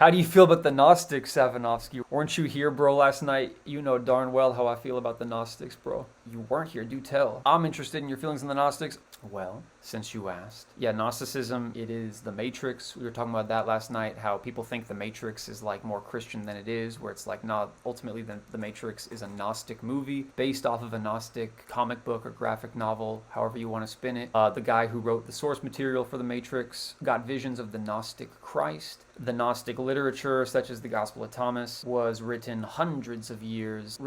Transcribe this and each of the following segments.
How do you feel about the Gnostics, Savanovsky? Weren't you here, bro, last night? You know darn well how I feel about the Gnostics, bro. You weren't here, do tell. I'm interested in your feelings on the Gnostics. Well, since you asked. Yeah, Gnosticism, it is the Matrix. We were talking about that last night, how people think the Matrix is like more Christian than it is, where it's like not, ultimately the Matrix is a Gnostic movie based off of a Gnostic comic book or graphic novel, however you want to spin it. The guy who wrote the source material for the Matrix got visions of the Gnostic Christ. The Gnostic literature, such as the Gospel of Thomas, was written hundreds of years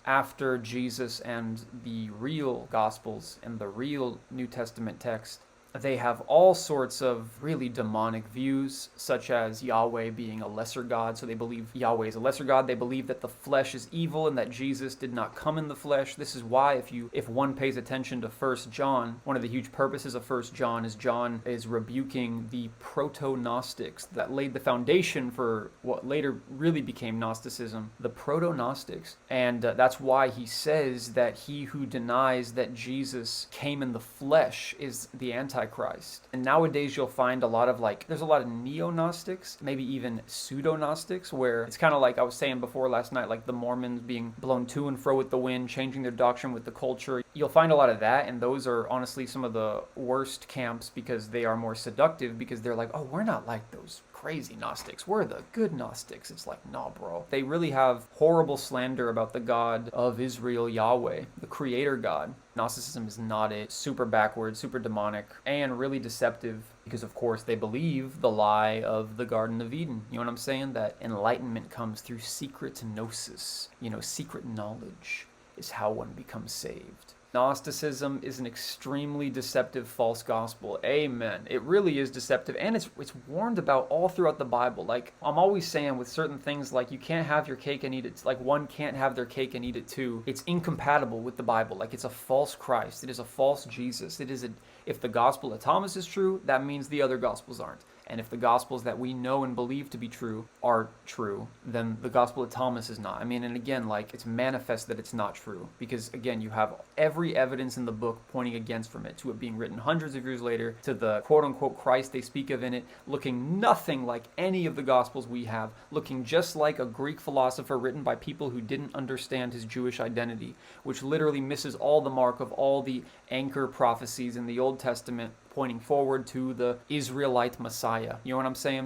after Jesus, and the real Gospels and the real New Testament text. They have all sorts of really demonic views, such as Yahweh being a lesser god. So they believe Yahweh is a lesser god. They believe that the flesh is evil and that Jesus did not come in the flesh. This is why if one pays attention to 1 John, one of the huge purposes of 1 John is rebuking the proto-Gnostics that laid the foundation for what later really became Gnosticism, the proto-Gnostics. And that's why he says that he who denies that Jesus came in the flesh is the Antichrist. And nowadays you'll find there's a lot of neo-Gnostics, maybe even pseudo-Gnostics, where it's kind of like I was saying before last night, like the Mormons being blown to and fro with the wind, changing their doctrine with the culture. You'll find a lot of that, and those are honestly some of the worst camps because they are more seductive, because they're like, oh, we're not like those crazy Gnostics. We're the good Gnostics. It's like, nah, bro. They really have horrible slander about the God of Israel, Yahweh, the creator God. Gnosticism is not it. Super backward, super demonic, and really deceptive because, of course, they believe the lie of the Garden of Eden. You know what I'm saying? That enlightenment comes through secret gnosis. Secret knowledge is how one becomes saved. Gnosticism is an extremely deceptive false gospel. Amen. It really is deceptive, and it's warned about all throughout the Bible. Like, I'm always saying with certain things, like, you can't have your cake and eat it. Like, one can't have their cake and eat it too. It's incompatible with the Bible. Like, it's a false Christ. It is a false Jesus. If the Gospel of Thomas is true, that means the other Gospels aren't. And if the Gospels that we know and believe to be true are true, then the Gospel of Thomas is not. And again, like, it's manifest that it's not true. Because, again, you have every evidence in the book pointing against from it, to it being written hundreds of years later, to the quote-unquote Christ they speak of in it, looking nothing like any of the Gospels we have, looking just like a Greek philosopher written by people who didn't understand his Jewish identity, which literally misses all the mark of all the anchor prophecies in the Old Testament pointing forward to the Israelite Messiah. You know what I'm saying?